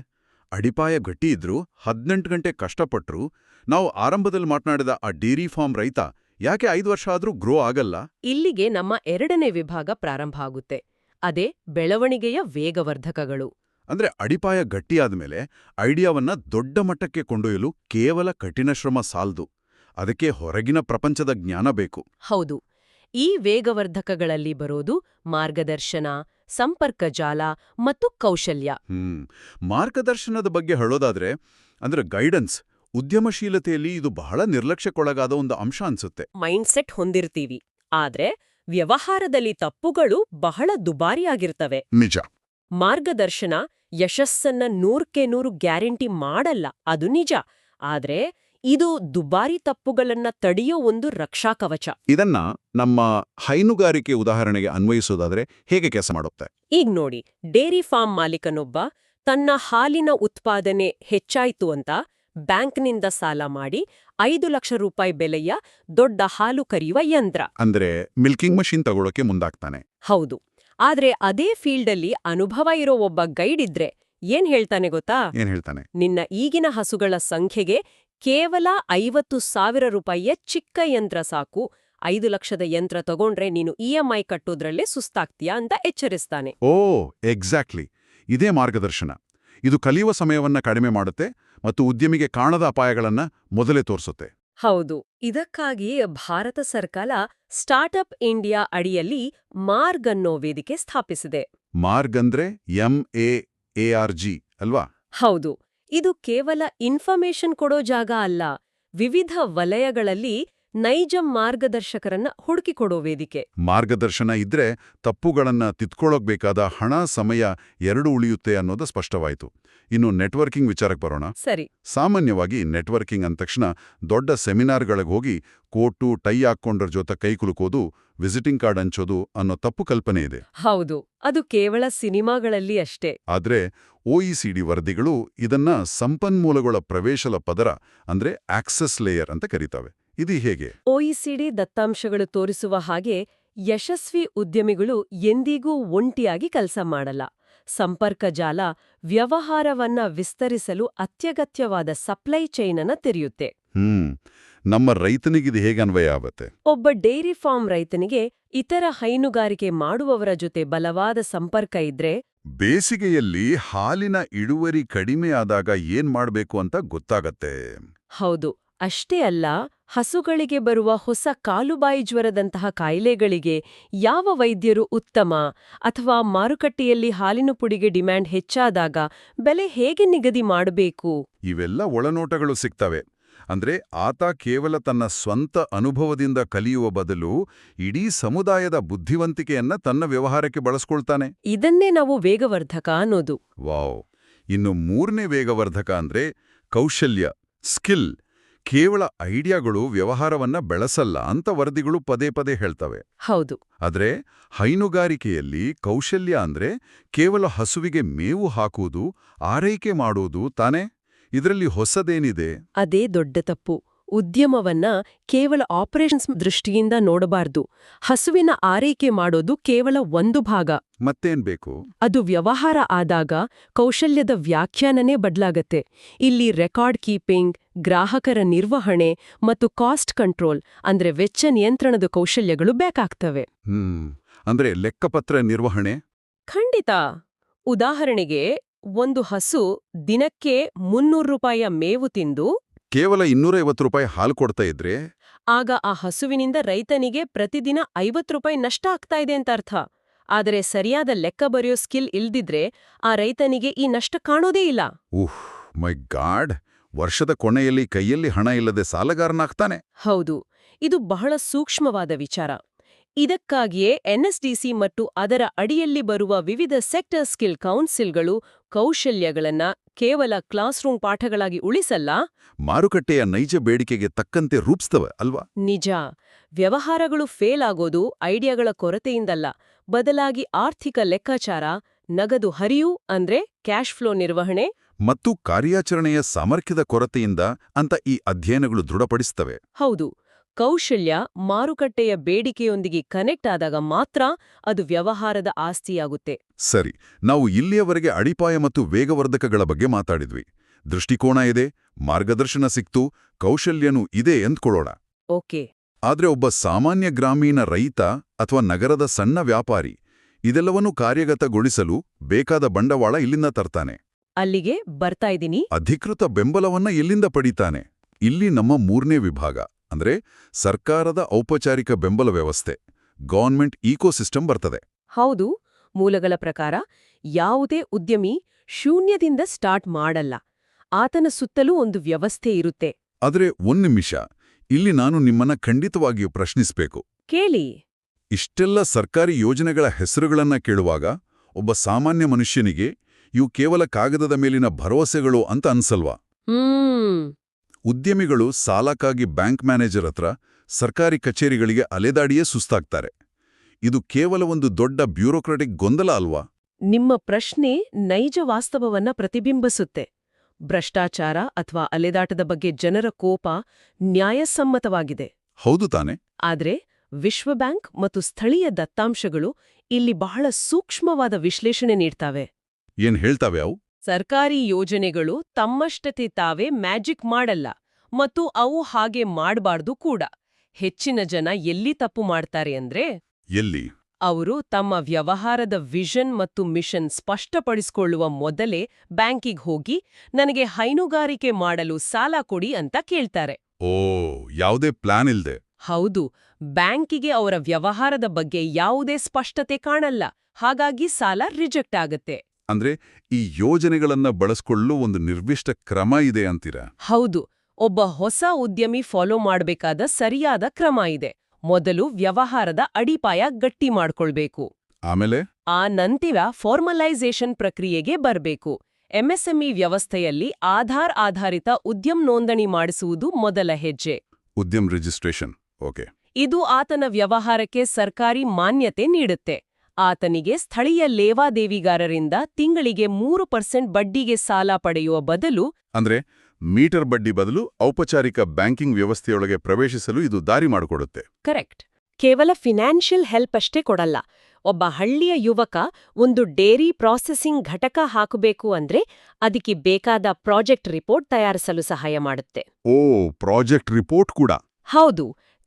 ಅಡಿಪಾಯ ಗಟ್ಟಿ ಇದ್ರೂ 18 ಗಂಟೆ ಕಷ್ಟಪಟ್ರು ನಾವು ಆರಂಭದಲ್ಲಿ ಮಾತನಾಡಿದ ಆ ಡೇರಿ ಫಾರ್ಮ್ ರೈತ ಯಾಕೆ 5 ವರ್ಷ ಆದ್ರೂ ಗ್ರೋ ಆಗಲ್ಲ? ಇಲ್ಲಿಗೆ ನಮ್ಮ 2ನೇ ವಿಭಾಗ ಪ್ರಾರಂಭ ಆಗುತ್ತೆ. ಅದೇ ಬೆಳವಣಿಗೆಯ ವೇಗವರ್ಧಕಗಳು. ಅಂದ್ರೆ ಅಡಿಪಾಯ ಗಟ್ಟಿಯಾದ್ಮೇಲೆ ಐಡಿಯಾವನ್ನ ದೊಡ್ಡ ಮಟ್ಟಕ್ಕೆ ಕೊಂಡೊಯ್ಯಲು ಕೇವಲ ಕಠಿಣ ಶ್ರಮ ಸಾಲ್ದು, ಅದಕ್ಕೆ ಹೊರಗಿನ ಪ್ರಪಂಚದ ಜ್ಞಾನ ಬೇಕು. ಹೌದು. ಈ ವೇಗವರ್ಧಕಗಳಲ್ಲಿ ಬರೋದು ಮಾರ್ಗದರ್ಶನ, ಸಂಪರ್ಕ ಜಾಲ ಮತ್ತು ಕೌಶಲ್ಯ. ಮಾರ್ಗದರ್ಶನದ ಬಗ್ಗೆ ಹೇಳೋದಾದ್ರೆ ಅಂದ್ರೆ ಗೈಡೆನ್ಸ್, ಉದ್ಯಮಶೀಲತೆಯಲ್ಲಿ ಇದು ಬಹಳ ನಿರ್ಲಕ್ಷ್ಯಕ್ಕೊಳಗಾದ ಒಂದು ಅಂಶ ಅನ್ಸುತ್ತೆ. ಮೈಂಡ್ಸೆಟ್ ಹೊಂದಿರ್ತೀವಿ, ಆದ್ರೆ ವ್ಯವಹಾರದಲ್ಲಿ ತಪ್ಪುಗಳು ಬಹಳ ದುಬಾರಿಯಾಗಿರ್ತವೆ. ನಿಜ. ಮಾರ್ಗದರ್ಶನ ಯಶಸ್ಸನ್ನ 100ಕ್ಕೆ 100 ಗ್ಯಾರಂಟಿ ಮಾಡಲ್ಲ, ಅದು ನಿಜ. ಆದ್ರೆ ಇದು ದುಬಾರಿ ತಪ್ಪುಗಳನ್ನ ತಡೆಯೋ ಒಂದು ರಕ್ಷಾ ಕವಚ. ಇದನ್ನ ನಮ್ಮ ಹೈನುಗಾರಿಕೆ ಉದಾಹರಣೆಗೆ ಅನ್ವಯಿಸೋದಾದ್ರೆ ಹೇಗೆ ಕೆಲಸ ಮಾಡುತ್ತೆ? ಈಗ ನೋಡಿ, ಡೇರಿ ಫಾರ್ಮ್ ಮಾಲೀಕನೊಬ್ಬ ತನ್ನ ಹಾಲಿನ ಉತ್ಪಾದನೆ ಹೆಚ್ಚಾಯ್ತು ಅಂತ ಬ್ಯಾಂಕ್ನಿಂದ ಸಾಲ ಮಾಡಿ 5 ಲಕ್ಷ ರೂಪಾಯಿ ಬೆಲೆಯ ದೊಡ್ಡ ಹಾಲು ಕರೆಯುವ ಯಂತ್ರ ಅಂದ್ರೆ ಮಿಲ್ಕಿಂಗ್ ಮಷೀನ್ ತಗೊಳ್ಳೋಕೆ ಮುಂದಾಗ್ತಾನೆ. ಹೌದು. ಆದ್ರೆ ಅದೇ ಫೀಲ್ಡಲ್ಲಿ ಅನುಭವ ಇರೋ ಒಬ್ಬ ಗೈಡ್ ಇದ್ರೆ ಏನ್ ಹೇಳ್ತಾನೆ ಗೊತ್ತಾ? ಏನ್ ಹೇಳ್ತಾನೆ? ನಿನ್ನ ಈಗಿನ ಹಸುಗಳ ಸಂಖ್ಯೆಗೆ ಕೇವಲ 50,000 ರೂಪಾಯಿಯ ಚಿಕ್ಕ ಯಂತ್ರ ಸಾಕು, 5 ಲಕ್ಷದ ಯಂತ್ರ ತಗೊಂಡ್ರೆ ನೀನು EMI ಕಟ್ಟೋದ್ರಲ್ಲೇ ಸುಸ್ತಾಗ್ತೀಯಾ ಅಂತ ಎಚ್ಚರಿಸ್ತಾನೆ. ಓ ಎಕ್ಸಾಕ್ಟ್ಲಿ, ಇದೇ ಮಾರ್ಗದರ್ಶನ. ಇದು ಕಲಿಯುವ ಸಮಯವನ್ನ ಕಡಿಮೆ ಮಾಡುತ್ತೆ ಮತ್ತು ಉದ್ಯಮಿಗೆ ಕಾಣದ ಅಪಾಯಗಳನ್ನ ಮೊದಲೇ ತೋರಿಸುತ್ತೆ. ಹೌದು. ಇದಕ್ಕಾಗಿ ಭಾರತ ಸರ್ಕಾರ ಸ್ಟಾರ್ಟ್ಅಪ್ ಇಂಡಿಯಾ ಅಡಿಯಲ್ಲಿ ಮಾರ್ಗ್ ಅನ್ನೋ ವೇದಿಕೆ ಸ್ಥಾಪಿಸಿದೆ. ಮಾರ್ಗ್ ಅಂದ್ರೆ MAARG ಅಲ್ವಾ? ಹೌದು. ಇದು ಕೇವಲ ಇನ್ಫಾರ್ಮೇಷನ್ ಕೊಡೋ ಜಾಗ ಅಲ್ಲ. ವಿವಿಧ ವಲಯಗಳಲ್ಲಿ ನೈಜ ಮಾರ್ಗದರ್ಶಕರನ್ನ ಹುಡುಕಿಕೊಡೋ ವೇದಿಕೆ. ಮಾರ್ಗದರ್ಶನ ಇದ್ರೆ ತಪ್ಪುಗಳನ್ನ ತಿದ್ಕೊಳ್ಳೋಗ್ಬೇಕಾದ ಹಣ ಸಮಯ ಎರಡೂ ಉಳಿಯುತ್ತೆ ಅನ್ನೋದು ಸ್ಪಷ್ಟವಾಯಿತು. ಇನ್ನು ನೆಟ್ವರ್ಕಿಂಗ್ ವಿಚಾರಕ್ಕೆ ಬರೋಣ. ಸರಿ. ಸಾಮಾನ್ಯವಾಗಿ ನೆಟ್ವರ್ಕಿಂಗ್ ಅಂದ ತಕ್ಷಣ ದೊಡ್ಡ ಸೆಮಿನಾರ್ಗಳಿಗೆ ಹೋಗಿ ಕೋಟು ಟೈ ಹಾಕ್ಕೊಂಡ್ರ ಜೊತೆ ಕೈ ಕುಲುಕೋದು, ವಿಸಿಟಿಂಗ್ ಕಾರ್ಡ್ ಹಂಚೋದು ಅನ್ನೋ ತಪ್ಪು ಕಲ್ಪನೆ ಇದೆ. ಹೌದು, ಅದು ಕೇವಲ ಸಿನಿಮಾಗಳಲ್ಲಿ ಅಷ್ಟೇ. ಆದ್ರೆ OECD ವರದಿಗಳು ಇದನ್ನ ಸಂಪನ್ಮೂಲಗಳ ಪ್ರವೇಶದ ಪದರ ಅಂದ್ರೆ ಆಕ್ಸೆಸ್ ಲೇಯರ್ ಅಂತ ಕರೀತವೆ. ಇದು ಹೇಗೆ? OECD ದತ್ತಾಂಶಗಳು ತೋರಿಸುವ ಹಾಗೆ ಯಶಸ್ವಿ ಉದ್ಯಮಿಗಳು ಎಂದಿಗೂ ಒಂಟಿಯಾಗಿ ಕೆಲಸ ಮಾಡಲ್ಲ. ಸಂಪರ್ಕ ಜಾಲ ವ್ಯವಹಾರವನ್ನ ವಿಸ್ತರಿಸಲು ಅತ್ಯಗತ್ಯವಾದ ಸಪ್ಲೈ ಚೈನ್ ಅನ್ನ ತೆರೆಯುತ್ತೆ. ನಮ್ಮ ರೈತನಿಗಿದು ಹೇಗೆ ಅನ್ವಯ ಆಗುತ್ತೆ? ಒಬ್ಬ ಡೈರಿ ಫಾರ್ಮ್ ರೈತನಿಗೆ ಇತರ ಹೈನುಗಾರಿಕೆ ಮಾಡುವವರ ಜೊತೆ ಬಲವಾದ ಸಂಪರ್ಕ ಇದ್ರೆ, ಬೇಸಿಗೆಯಲ್ಲಿ ಹಾಲಿನ ಇಳುವರಿ ಕಡಿಮೆ ಆದಾಗ ಏನ್ ಮಾಡ್ಬೇಕು ಅಂತ ಗೊತ್ತಾಗತ್ತೆ. ಹೌದು, ಅಷ್ಟೇ ಅಲ್ಲ, ಹಸುಗಳಿಗೆ ಬರುವ ಹೊಸ ಕಾಲುಬಾಯಿ ಜ್ವರದಂತಹ ಕಾಯಿಲೆಗಳಿಗೆ ಯಾವ ವೈದ್ಯರು ಉತ್ತಮ, ಅಥವಾ ಮಾರುಕಟ್ಟೆಯಲ್ಲಿ ಹಾಲಿನ ಪುಡಿಗೆ ಡಿಮ್ಯಾಂಡ್ ಹೆಚ್ಚಾದಾಗ ಬೆಲೆ ಹೇಗೆ ನಿಗದಿ ಮಾಡಬೇಕು, ಇವೆಲ್ಲ ಒಳನೋಟಗಳು ಸಿಗ್ತವೆ. ಅಂದ್ರೆ ಆತ ಕೇವಲ ತನ್ನ ಸ್ವಂತ ಅನುಭವದಿಂದ ಕಲಿಯುವ ಬದಲು ಇಡೀ ಸಮುದಾಯದ ಬುದ್ಧಿವಂತಿಕೆಯನ್ನ ತನ್ನ ವ್ಯವಹಾರಕ್ಕೆ ಬಳಸ್ಕೊಳ್ತಾನೆ. ಇದನ್ನೇ ನಾವು ವೇಗವರ್ಧಕ ಅನ್ನೋದು. ವಾವ್. ಇನ್ನು ಮೂರನೇ ವೇಗವರ್ಧಕ ಅಂದ್ರೆ ಕೌಶಲ್ಯ, ಸ್ಕಿಲ್. ಕೇವಲ ಐಡಿಯಾಗಳು ವ್ಯವಹಾರವನ್ನ ಬೆಳೆಸಲ್ಲ ಅಂತ ವರದಿಗಳು ಪದೇ ಪದೇ ಹೇಳ್ತವೆ. ಹೌದು. ಆದ್ರೆ ಹೈನುಗಾರಿಕೆಯಲ್ಲಿ ಕೌಶಲ್ಯ ಅಂದ್ರೆ ಕೇವಲ ಹಸುವಿಗೆ ಮೇವು ಹಾಕುವುದು, ಆರೈಕೆ ಮಾಡುವುದು ತಾನೇ? ಇದರಲ್ಲಿ ಹೊಸದೇನಿದೆ? ಅದೇ ದೊಡ್ಡ ತಪ್ಪು. ಉದ್ಯಮವನ್ನ ಕೇವಲ ಆಪರೇಷನ್ಸ್ ದೃಷ್ಟಿಯಿಂದ ನೋಡಬಾರ್ದು. ಹಸುವಿನ ಆರೈಕೆ ಮಾಡೋದು ಕೇವಲ ಒಂದು ಭಾಗ. ಮತ್ತೇನ್ ಬೇಕು? ಅದು ವ್ಯವಹಾರ ಆದಾಗ ಕೌಶಲ್ಯದ ವ್ಯಾಖ್ಯಾನನೇ ಬದಲಾಗತ್ತೆ. ಇಲ್ಲಿ ರೆಕಾರ್ಡ್ ಕೀಪಿಂಗ್, ಗ್ರಾಹಕರ ನಿರ್ವಹಣೆ ಮತ್ತು ಕಾಸ್ಟ್ ಕಂಟ್ರೋಲ್ ಅಂದ್ರೆ ವೆಚ್ಚ ನಿಯಂತ್ರಣದ ಕೌಶಲ್ಯಗಳು ಬೇಕಾಗ್ತವೆ. ಅಂದ್ರೆ ಲೆಕ್ಕಪತ್ರ ನಿರ್ವಹಣೆ? ಖಂಡಿತ. ಉದಾಹರಣೆಗೆ, ಒಂದು ಹಸು ದಿನಕ್ಕೆ 300 ರೂಪಾಯಿಯ ಮೇವು ತಿಂದು ಕೇವಲ 250 ರೂಪಾಯಿ ಹಾಲು ಕೊಡ್ತಾ ಇದ್ರೆ, ಆಗ ಆ ಹಸುವಿನಿಂದ ರೈತನಿಗೆ ಪ್ರತಿದಿನ 50 ರೂಪಾಯಿ ನಷ್ಟ ಆಗ್ತಾ ಇದೆ ಅಂತ ಅರ್ಥ. ಆದರೆ ಸರಿಯಾದ ಲೆಕ್ಕ ಬರೆಯೋ ಸ್ಕಿಲ್ ಇಲ್ದಿದ್ರೆ ಆ ರೈತನಿಗೆ ಈ ನಷ್ಟ ಕಾಣೋದೇ ಇಲ್ಲ. ಮೈ ಗಾಡ್. ವರ್ಷದ ಕೊನೆಯಲ್ಲಿ ಕೈಯಲ್ಲಿ ಹಣ ಇಲ್ಲದೆ ಸಾಲಗಾರನಾಗ್ತಾನೆ. ಹೌದು, ಇದು ಬಹಳ ಸೂಕ್ಷ್ಮವಾದ ವಿಚಾರ. ಇದಕ್ಕಾಗಿಯೇ NSDC ಮತ್ತು ಅದರ ಅಡಿಯಲ್ಲಿ ಬರುವ ವಿವಿಧ ಸೆಕ್ಟರ್ ಸ್ಕಿಲ್ ಕೌನ್ಸಿಲ್ಗಳು ಕೌಶಲ್ಯಗಳನ್ನ ಕೇವಲ ಕ್ಲಾಸ್ ರೂಮ್ ಪಾಠಗಳಾಗಿ ಉಳಿಸಲ್ಲ, ಮಾರುಕಟ್ಟೆಯ ನೈಜ ಬೇಡಿಕೆಗೆ ತಕ್ಕಂತೆ ರೂಪಿಸ್ತವೆ ಅಲ್ವಾ? ನಿಜ. ವ್ಯವಹಾರಗಳು ಫೇಲ್ ಆಗೋದು ಐಡಿಯಾಗಳ ಕೊರತೆಯಿಂದಲ್ಲ, ಬದಲಾಗಿ ಆರ್ಥಿಕ ಲೆಕ್ಕಾಚಾರ, ನಗದು ಹರಿವು ಅಂದ್ರೆ ಕ್ಯಾಶ್ ಫ್ಲೋ ನಿರ್ವಹಣೆ ಮತ್ತು ಕಾರ್ಯಾಚರಣೆಯ ಸಾಮರ್ಥ್ಯದ ಕೊರತೆಯಿಂದ ಅಂತ ಈ ಅಧ್ಯಯನಗಳು ದೃಢಪಡಿಸ್ತವೆ. ಹೌದು. ಕೌಶಲ್ಯ ಮಾರುಕಟ್ಟೆಯ ಬೇಡಿಕೆಯೊಂದಿಗೆ ಕನೆಕ್ಟ್ ಆದಾಗ ಮಾತ್ರ ಅದು ವ್ಯವಹಾರದ ಆಸ್ತಿಯಾಗುತ್ತೆ. ಸರಿ, ನಾವು ಇಲ್ಲಿಯವರೆಗೆ ಅಡಿಪಾಯ ಮತ್ತು ವೇಗವರ್ಧಕಗಳ ಬಗ್ಗೆ ಮಾತಾಡಿದ್ವಿ. ದೃಷ್ಟಿಕೋನ ಇದೆ, ಮಾರ್ಗದರ್ಶನ ಸಿಕ್ತು, ಕೌಶಲ್ಯನೂ ಇದೆ ಎಂದ್ಕೊಳ್ಳೋಣ. ಓಕೆ. ಆದ್ರೆ ಒಬ್ಬ ಸಾಮಾನ್ಯ ಗ್ರಾಮೀಣ ರೈತ ಅಥವಾ ನಗರದ ಸಣ್ಣ ವ್ಯಾಪಾರಿ ಇದೆಲ್ಲವನ್ನೂ ಕಾರ್ಯಗತಗೊಳಿಸಲು ಬೇಕಾದ ಬಂಡವಾಳ ಇಲ್ಲಿಂದ ತರ್ತಾನೆ. ಅಲ್ಲಿಗೆ ಬರ್ತಾ ಇದ್ದೀನಿ. ಅಧಿಕೃತ ಬೆಂಬಲವನ್ನ ಎಲ್ಲಿಂದ ಪಡಿತಾನೆ? ಇಲ್ಲಿ ನಮ್ಮ ಮೂರನೇ ವಿಭಾಗ ಅಂದ್ರೆ ಸರ್ಕಾರದ ಔಪಚಾರಿಕ ಬೆಂಬಲ ವ್ಯವಸ್ಥೆ, ಗವರ್ನ್ಮೆಂಟ್ ಈಕೋಸಿಸ್ಟಮ್ ಬರ್ತದೆ. ಹೌದು. ಮೂಲಗಳ ಪ್ರಕಾರ ಯಾವುದೇ ಉದ್ಯಮಿ ಶೂನ್ಯದಿಂದ ಸ್ಟಾರ್ಟ್ ಮಾಡಲ್ಲ. ಆತನ ಸುತ್ತಲೂ ಒಂದು ವ್ಯವಸ್ಥೆ ಇರುತ್ತೆ. ಆದ್ರೆ ಒಂದ್ ನಿಮಿಷ, ಇಲ್ಲಿ ನಾನು ನಿಮ್ಮನ್ನ ಖಂಡಿತವಾಗಿಯೂ ಪ್ರಶ್ನಿಸ್ಬೇಕು. ಕೇಳಿ. ಇಷ್ಟೆಲ್ಲ ಸರ್ಕಾರಿ ಯೋಜನೆಗಳ ಹೆಸರುಗಳನ್ನ ಕೇಳುವಾಗ ಒಬ್ಬ ಸಾಮಾನ್ಯ ಮನುಷ್ಯನಿಗೆ ಇವು ಕೇವಲ ಕಾಗದದ ಮೇಲಿನ ಭರವಸೆಗಳು ಅಂತ ಅನ್ಸಲ್ವಾ? ಉದ್ಯಮಿಗಳು ಸಾಲಕ್ಕಾಗಿ ಬ್ಯಾಂಕ್ ಮ್ಯಾನೇಜರ್ ಹತ್ರ, ಸರ್ಕಾರಿ ಕಚೇರಿಗಳಿಗೆ ಅಲೆದಾಡಿಯೇ ಸುಸ್ತಾಗ್ತಾರೆ. ಇದು ಕೇವಲ ಒಂದು ದೊಡ್ಡ ಬ್ಯೂರೋಕ್ರಾಟಿಕ್ ಗೊಂದಲ ಅಲ್ವಾ? ನಿಮ್ಮ ಪ್ರಶ್ನೆ ನೈಜ ವಾಸ್ತವವನ್ನ ಪ್ರತಿಬಿಂಬಿಸುತ್ತೆ. ಭ್ರಷ್ಟಾಚಾರ ಅಥವಾ ಅಲೆದಾಟದ ಬಗ್ಗೆ ಜನರ ಕೋಪ ನ್ಯಾಯಸಮ್ಮತವಾಗಿದೆ. ಹೌದು ತಾನೆ? ಆದ್ರೆ ವಿಶ್ವ ಬ್ಯಾಂಕ್ ಮತ್ತು ಸ್ಥಳೀಯ ದತ್ತಾಂಶಗಳು ಇಲ್ಲಿ ಬಹಳ ಸೂಕ್ಷ್ಮವಾದ ವಿಶ್ಲೇಷಣೆ ನೀಡ್ತಾವೆ. ಏನ್ ಹೇಳ್ತಾವೆ ಅವು? ಸರ್ಕಾರಿ ಯೋಜನೆಗಳು ತಮ್ಮಷ್ಟತೆ ತಾವೇ ಮ್ಯಾಜಿಕ್ ಮಾಡಲ್ಲ, ಮತ್ತು ಅವು ಹಾಗೆ ಮಾಡಬಾರ್ದು ಕೂಡ. ಹೆಚ್ಚಿನ ಜನ ಎಲ್ಲಿ ತಪ್ಪು ಮಾಡ್ತಾರೆ ಅಂದ್ರೆ, ಎಲ್ಲಿ ಅವರು ತಮ್ಮ ವ್ಯವಹಾರದ ವಿಷನ್ ಮತ್ತು ಮಿಷನ್ ಸ್ಪಷ್ಟಪಡಿಸಿಕೊಳ್ಳುವ ಮೊದಲೇ ಬ್ಯಾಂಕಿಗೆ ಹೋಗಿ ನನಗೆ ಹೈನುಗಾರಿಕೆ ಮಾಡಲು ಸಾಲ ಕೊಡಿ ಅಂತ ಕೇಳ್ತಾರೆ. ಯಾವುದೇ ಪ್ಲಾನ್ ಇಲ್ದೆ. ಹೌದು. ಬ್ಯಾಂಕಿಗೆ ಅವರ ವ್ಯವಹಾರದ ಬಗ್ಗೆ ಯಾವುದೇ ಸ್ಪಷ್ಟತೆ ಕಾಣಲ್ಲ, ಹಾಗಾಗಿ ಸಾಲ ರಿಜೆಕ್ಟ್ ಆಗತ್ತೆ. ಅಂದ್ರೆ ಈ ಯೋಜನೆಗಳನ್ನ ಬಳಸ್ಕೊಳ್ಳಲು ಒಂದು ನಿರ್ದಿಷ್ಟ ಕ್ರಮ ಇದೆ ಅಂತೀರಾ? ಹೌದು. ಒಬ್ಬ ಹೊಸ ಉದ್ಯಮಿ ಫಾಲೋ ಮಾಡಬೇಕಾದ ಸರಿಯಾದ ಕ್ರಮ ಇದೆ. ಮೊದಲು ವ್ಯವಹಾರದ ಅಡಿಪಾಯ ಗಟ್ಟಿ ಮಾಡ್ಕೊಳ್ಬೇಕು. ಆಮೇಲೆ ಆ ನಂತರ ಫಾರ್ಮಲೈಸೇಷನ್ ಪ್ರಕ್ರಿಯೆಗೆ ಬರಬೇಕು. ಎಂಎಸ್ಎಂಇ ವ್ಯವಸ್ಥೆಯಲ್ಲಿ ಆಧಾರ್ ಆಧಾರಿತ ಉದ್ಯಮ ನೋಂದಣಿ ಮಾಡಿಸುವುದು ಮೊದಲ ಹೆಜ್ಜೆ. ಉದ್ಯಮ್ ರಿಜಿಸ್ಟ್ರೇಷನ್. ಓಕೆ. ಇದು ಆತನ ವ್ಯವಹಾರಕ್ಕೆ ಸರ್ಕಾರಿ ಮಾನ್ಯತೆ ನೀಡುತ್ತೆ. ಆತನಿಗೆ ಸ್ಥಳೀಯ ಲೇವಾದೇವಿಗಾರರಿಂದ ತಿಂಗಳಿಗೆ 3% ಬಡ್ಡಿಗೆ ಸಾಲ ಪಡೆಯುವ ಬದಲು, ಅಂದ್ರೆ ಮೀಟರ್ ಬಡ್ಡಿ ಬದಲು ಔಪಚಾರಿಕ ಬ್ಯಾಂಕಿಂಗ್ ವ್ಯವಸ್ಥೆಯೊಳಗೆ ಪ್ರವೇಶಿಸಲು ಇದು ದಾರಿ ಮಾಡಿಕೊಡುತ್ತೆ. ಕರೆಕ್ಟ್. ಕೇವಲ ಫಿನಾನ್ಷಿಯಲ್ ಹೆಲ್ಪ್ ಅಷ್ಟೇ ಕೊಡಲ್ಲ. ಒಬ್ಬ ಹಳ್ಳಿಯ ಯುವಕ ಒಂದು ಡೇರಿ ಪ್ರಾಸೆಸಿಂಗ್ ಘಟಕ ಹಾಕಬೇಕು ಅಂದ್ರೆ ಅದಕ್ಕೆ ಬೇಕಾದ ಪ್ರಾಜೆಕ್ಟ್ ರಿಪೋರ್ಟ್ ತಯಾರಿಸಲು ಸಹಾಯ ಮಾಡುತ್ತೆ. ಓ, ಪ್ರಾಜೆಕ್ಟ್ ರಿಪೋರ್ಟ್ ಕೂಡ. ಹೌದು.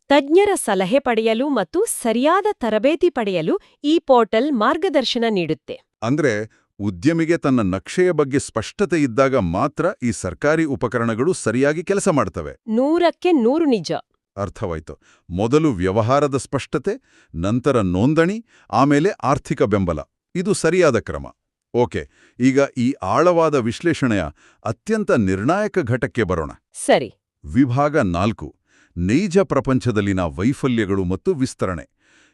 ತಜ್ಞರ ಸಲಹೆ ಪಡೆಯಲು ಮತ್ತು ಸರಿಯಾದ ತರಬೇತಿ ಪಡೆಯಲು ಈ ಪೋರ್ಟಲ್ ಮಾರ್ಗದರ್ಶನ ನೀಡುತ್ತೆ. ಅಂದ್ರೆ ಉದ್ಯಮಿಗೆ ತನ್ನ ನಕ್ಷೆಯ ಬಗ್ಗೆ ಸ್ಪಷ್ಟತೆ ಇದ್ದಾಗ ಮಾತ್ರ ಈ ಸರ್ಕಾರಿ ಉಪಕರಣಗಳು ಸರಿಯಾಗಿ ಕೆಲಸ ಮಾಡ್ತವೆ. 100% ನಿಜ. ಅರ್ಥವಾಯ್ತು. ಮೊದಲು ವ್ಯವಹಾರದ ಸ್ಪಷ್ಟತೆ, ನಂತರ ನೋಂದಣಿ, ಆಮೇಲೆ ಆರ್ಥಿಕ ಬೆಂಬಲ. ಇದು ಸರಿಯಾದ ಕ್ರಮ. ಓಕೆ, ಈಗ ಈ ಆಳವಾದ ವಿಶ್ಲೇಷಣೆಯ ಅತ್ಯಂತ ನಿರ್ಣಾಯಕ ಘಟಕ್ಕೆ ಬರೋಣ. ಸರಿ. ವಿಭಾಗ 4: ನೈಜ ಪ್ರಪಂಚದಲ್ಲಿನ ವೈಫಲ್ಯಗಳು ಮತ್ತು ವಿಸ್ತರಣೆ.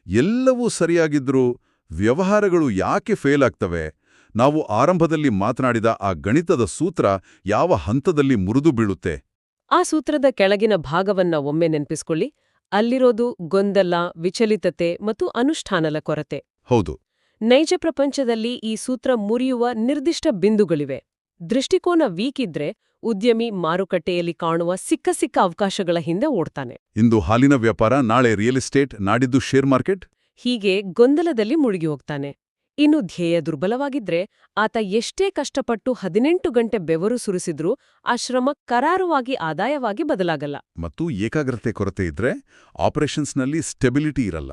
ಎಲ್ಲವೂ ಸರಿಯಾಗಿದ್ರೂ ವ್ಯವಹಾರಗಳು ಯಾಕೆ ಫೇಲ್ ಆಗ್ತವೆ? ನಾವು ಆರಂಭದಲ್ಲಿ ಮಾತನಾಡಿದ ಆ ಗಣಿತದ ಸೂತ್ರ ಯಾವ ಹಂತದಲ್ಲಿ ಮುರಿದು ಬೀಳುತ್ತೆ? ಆ ಸೂತ್ರದ ಕೆಳಗಿನ ಭಾಗವನ್ನ ಒಮ್ಮೆ ನೆನಪಿಸ್ಕೊಳ್ಳಿ. ಅಲ್ಲಿರೋದು ಗೊಂದಲ, ವಿಚಲಿತತೆ ಮತ್ತು ಅನುಷ್ಠಾನದ ಕೊರತೆ. ಹೌದು. ನೈಜ ಪ್ರಪಂಚದಲ್ಲಿ ಈ ಸೂತ್ರ ಮುರಿಯುವ ನಿರ್ದಿಷ್ಟ ಬಿಂದುಗಳಿವೆ. ದೃಷ್ಟಿಕೋನ ವೀಕ್ ಇದ್ರೆ ಉದ್ಯಮಿ ಮಾರುಕಟ್ಟೆಯಲ್ಲಿ ಕಾಣುವ ಸಿಕ್ಕ ಅವಕಾಶಗಳ ಹಿಂದೆ ಓಡ್ತಾನೆ. ಇಂದು ಹಾಲಿನ ವ್ಯಾಪಾರ, ನಾಳೆ ರಿಯಲ್ ಎಸ್ಟೇಟ್, ನಾಡಿದ್ದು ಶೇರ್ ಮಾರ್ಕೆಟ್. ಹೀಗೆ ಗೊಂದಲದಲ್ಲಿ ಮುಳುಗಿ ಹೋಗ್ತಾನೆ. ಇನ್ನು ಧ್ಯೇಯ ದುರ್ಬಲವಾಗಿದ್ರೆ ಆತ ಎಷ್ಟೇ ಕಷ್ಟಪಟ್ಟು 18 ಗಂಟೆ ಬೆವರು ಸುರಿಸಿದ್ರೂ ಆ ಶ್ರಮ ಕರಾರುವಾಗಿ ಆದಾಯವಾಗಿ ಬದಲಾಗಲ್ಲ. ಮತ್ತು ಏಕಾಗ್ರತೆ ಕೊರತೆ ಇದ್ರೆ ಆಪರೇಷನ್ಸ್ನಲ್ಲಿ ಸ್ಟೆಬಿಲಿಟಿ ಇರಲ್ಲ.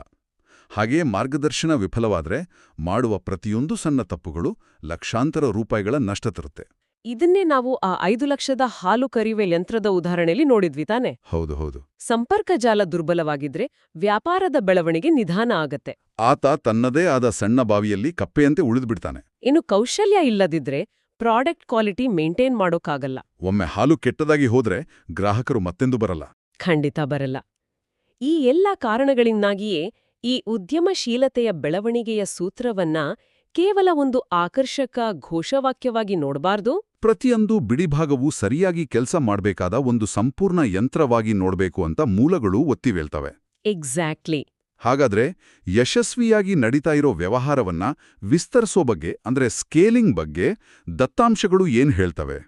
ಹಾಗೆಯೇ ಮಾರ್ಗದರ್ಶನ ವಿಫಲವಾದ್ರೆ ಮಾಡುವ ಪ್ರತಿಯೊಂದು ಸಣ್ಣ ತಪ್ಪುಗಳು ಲಕ್ಷಾಂತರ ರೂಪಾಯಿಗಳ ನಷ್ಟ ತರುತ್ತೆ. ಇದನ್ನೇ ನಾವು ಆ 5 ಲಕ್ಷದ ಹಾಲು ಕರೆಯುವ ಯಂತ್ರದ ಉದಾಹರಣೆಯಲ್ಲಿ ನೋಡಿದ್ವಿ ತಾನೆ? ಹೌದು ಹೌದು. ಸಂಪರ್ಕ ಜಾಲ ದುರ್ಬಲವಾಗಿದ್ರೆ ವ್ಯಾಪಾರದ ಬೆಳವಣಿಗೆ ನಿಧಾನ ಆಗತ್ತೆ. ಆತ ತನ್ನದೇ ಆದ ಸಣ್ಣ ಬಾವಿಯಲ್ಲಿ ಕಪ್ಪೆಯಂತೆ ಉಳಿದ್ಬಿಡ್ತಾನೆ. ಇನ್ನು ಕೌಶಲ್ಯ ಇಲ್ಲದಿದ್ರೆ ಪ್ರಾಡಕ್ಟ್ ಕ್ವಾಲಿಟಿ ಮೇಂಟೈನ್ ಮಾಡೋಕ್ಕಾಗಲ್ಲ. ಒಮ್ಮೆ ಹಾಲು ಕೆಟ್ಟದಾಗಿ ಹೋದ್ರೆ ಗ್ರಾಹಕರು ಮತ್ತೆಂದು ಬರಲ್ಲ. ಖಂಡಿತ ಬರಲ್ಲ. ಈ ಎಲ್ಲ ಕಾರಣಗಳಿಂದಾಗಿಯೇ ಈ ಉದ್ಯಮಶೀಲತೆಯ ಬೆಳವಣಿಗೆಯ ಸೂತ್ರವನ್ನ ಕೇವಲ ಒಂದು ಆಕರ್ಷಕ ಘೋಷವಾಕ್ಯವಾಗಿ ನೋಡಬಾರ್ದು. ಪ್ರತಿಯೊಂದು ಬಿಡಿಭಾಗವೂ ಸರಿಯಾಗಿ ಕೆಲಸ ಮಾಡಬೇಕಾದ ಒಂದು ಸಂಪೂರ್ಣ ಯಂತ್ರವಾಗಿ ನೋಡ್ಬೇಕು ಅಂತ ಮೂಲಗಳು ಒತ್ತಿವೇಳ್ತವೆ. ಎಕ್ಸಾಕ್ಟ್ಲಿ. ಹಾಗಾದ್ರೆ ಯಶಸ್ವಿಯಾಗಿ ನಡೀತಾ ಇರೋ ವ್ಯವಹಾರವನ್ನ ವಿಸ್ತರಿಸೋ ಬಗ್ಗೆ, ಅಂದ್ರೆ ಸ್ಕೇಲಿಂಗ್ ಬಗ್ಗೆ ದತ್ತಾಂಶಗಳು ಏನ್ ಹೇಳ್ತವೆ?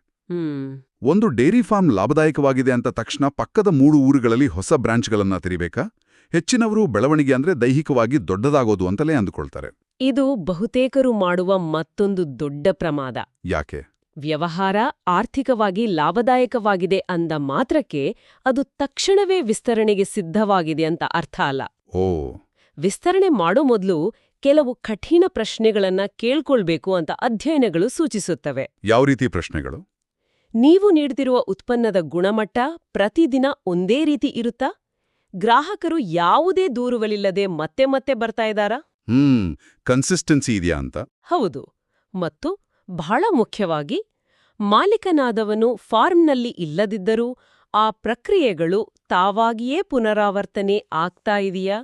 ಒಂದು ಡೇರಿ ಫಾರ್ಮ್ ಲಾಭದಾಯಕವಾಗಿದೆ ಅಂತ ತಕ್ಷಣ ಪಕ್ಕದ 3 ಊರುಗಳಲ್ಲಿ ಹೊಸ ಬ್ರಾಂಚ್ಗಳನ್ನ ತೆರಿಬೇಕಾ? ಹೆಚ್ಚಿನವರು ಬೆಳವಣಿಗೆ ಅಂದ್ರೆ ದೈಹಿಕವಾಗಿ ದೊಡ್ಡದಾಗೋದು ಅಂತಲೇ ಅಂದುಕೊಳ್ತಾರೆ. ಇದು ಬಹುತೇಕರು ಮಾಡುವ ಮತ್ತೊಂದು ದೊಡ್ಡ ಪ್ರಮಾದ. ಯಾಕೆ? ವ್ಯವಹಾರ ಆರ್ಥಿಕವಾಗಿ ಲಾಭದಾಯಕವಾಗಿದೆ ಅಂದ ಮಾತ್ರಕ್ಕೆ ಅದು ತಕ್ಷಣವೇ ವಿಸ್ತರಣೆಗೆ ಸಿದ್ಧವಾಗಿದೆ ಅಂತ ಅರ್ಥ ಅಲ್ಲ. ಓ. ವಿಸ್ತರಣೆ ಮಾಡೋ ಮೊದಲು ಕೆಲವು ಕಠಿಣ ಪ್ರಶ್ನೆಗಳನ್ನ ಕೇಳ್ಕೊಳ್ಬೇಕು ಅಂತ ಅಧ್ಯಯನಗಳು ಸೂಚಿಸುತ್ತವೆ. ಯಾವ ರೀತಿ ಪ್ರಶ್ನೆಗಳು? ನೀವು ನೀಡ್ತಿರುವ ಉತ್ಪನ್ನದ ಗುಣಮಟ್ಟ ಪ್ರತಿದಿನ ಒಂದೇ ರೀತಿ ಇರುತ್ತಾ? ಗ್ರಾಹಕರು ಯಾವುದೇ ದೂರುಗಳಿಲ್ಲದೆ ಮತ್ತೆ ಮತ್ತೆ ಬರ್ತಾ ಇದ್ದಾರಾ? ಕನ್ಸಿಸ್ಟೆನ್ಸಿ ಇದೆಯಾ ಅಂತ. ಹೌದು. ಮತ್ತು ಬಹಳ ಮುಖ್ಯವಾಗಿ, ಮಾಲೀಕನಾದವನು ಫಾರ್ಮ್ನಲ್ಲಿ ಇಲ್ಲದಿದ್ದರೂ ಆ ಪ್ರಕ್ರಿಯೆಗಳು ತಾವಾಗಿಯೇ ಪುನರಾವರ್ತನೆ ಆಗ್ತಾ ಇದೆಯಾ?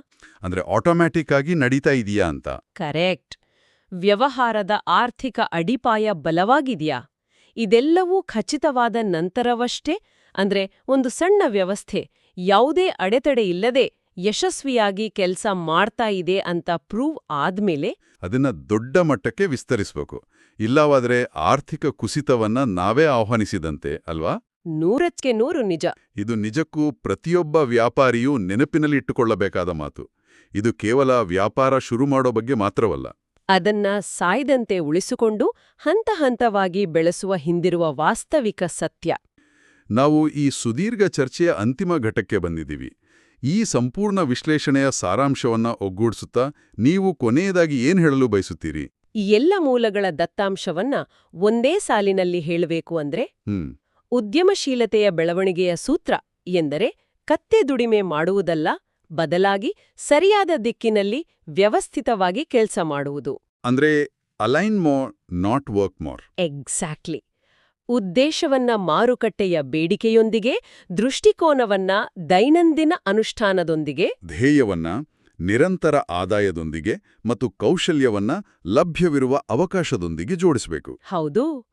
ಅಂದ್ರೆ ಆಟೋಮ್ಯಾಟಿಕ್ ಆಗಿ ನಡೀತಾ ಇದೆಯಾ ಅಂತ. ಕರೆಕ್ಟ್. ವ್ಯವಹಾರದ ಆರ್ಥಿಕ ಅಡಿಪಾಯ ಬಲವಾಗಿದೆಯಾ? ಇದೆಲ್ಲವೂ ಖಚಿತವಾದ ನಂತರವಷ್ಟೇ, ಅಂದ್ರೆ ಒಂದು ಸಣ್ಣ ವ್ಯವಸ್ಥೆ ಯಾವುದೇ ಅಡೆತಡೆ ಇಲ್ಲದೆ ಯಶಸ್ವಿಯಾಗಿ ಕೆಲಸ ಮಾಡ್ತಾ ಇದೆ ಅಂತ ಪ್ರೂವ್ ಆದ್ಮೇಲೆ ಅದನ್ನ ದೊಡ್ಡ ಮಟ್ಟಕ್ಕೆ ವಿಸ್ತರಿಸಬೇಕು. ಇಲ್ಲವಾದ್ರೆ ಆರ್ಥಿಕ ಕುಸಿತವನ್ನ ನಾವೇ ಆಹ್ವಾನಿಸಿದಂತೆ ಅಲ್ವಾ? 100% ನಿಜ. ಇದು ನಿಜಕ್ಕೂ ಪ್ರತಿಯೊಬ್ಬ ವ್ಯಾಪಾರಿಯೂ ನೆನಪಿನಲ್ಲಿಟ್ಟುಕೊಳ್ಳಬೇಕಾದ ಮಾತು. ಇದು ಕೇವಲ ವ್ಯಾಪಾರ ಶುರು ಮಾಡೋ ಬಗ್ಗೆ ಮಾತ್ರವಲ್ಲ, ಅದನ್ನ ಸಾಯ್ದಂತೆ ಉಳಿಸಿಕೊಂಡು ಹಂತ ಹಂತವಾಗಿ ಬೆಳೆಸುವ ಹಿಂದಿರುವ ವಾಸ್ತವಿಕ ಸತ್ಯ. ನಾವು ಈ ಸುದೀರ್ಘ ಚರ್ಚೆಯ ಅಂತಿಮ ಘಟ್ಟಕ್ಕೆ ಬಂದಿದ್ದೀವಿ. ಈ ಸಂಪೂರ್ಣ ವಿಶ್ಲೇಷಣೆಯ ಸಾರಾಂಶವನ್ನ ಒಗ್ಗೂಡಿಸುತ್ತಾ ನೀವು ಕೊನೆಯದಾಗಿ ಏನ್ ಹೇಳಲು ಬಯಸುತ್ತೀರಿ? ಈ ಎಲ್ಲ ಮೂಲಗಳ ದತ್ತಾಂಶವನ್ನ ಒಂದೇ ಸಾಲಿನಲ್ಲಿ ಹೇಳಬೇಕು ಅಂದ್ರೆ, ಉದ್ಯಮಶೀಲತೆಯ ಬೆಳವಣಿಗೆಯ ಸೂತ್ರ ಎಂದರೆ ಕತ್ತೆ ದುಡಿಮೆ ಮಾಡುವುದಲ್ಲ, ಬದಲಾಗಿ ಸರಿಯಾದ ದಿಕ್ಕಿನಲ್ಲಿ ವ್ಯವಸ್ಥಿತವಾಗಿ ಕೆಲಸ ಮಾಡುವುದು. ಅಂದ್ರೆ align more, not work more. Exactly. ಉದ್ದೇಶವನ್ನ ಮಾರುಕಟ್ಟೆಯ ಬೇಡಿಕೆಯೊಂದಿಗೆ, ದೃಷ್ಟಿಕೋನವನ್ನ ದೈನಂದಿನ ಅನುಷ್ಠಾನದೊಂದಿಗೆ, ಧ್ಯೇಯವನ್ನ ನಿರಂತರ ಆದಾಯದೊಂದಿಗೆ ಮತ್ತು ಕೌಶಲ್ಯವನ್ನ ಲಭ್ಯವಿರುವ ಅವಕಾಶದೊಂದಿಗೆ ಜೋಡಿಸಬೇಕು. ಹೌದು.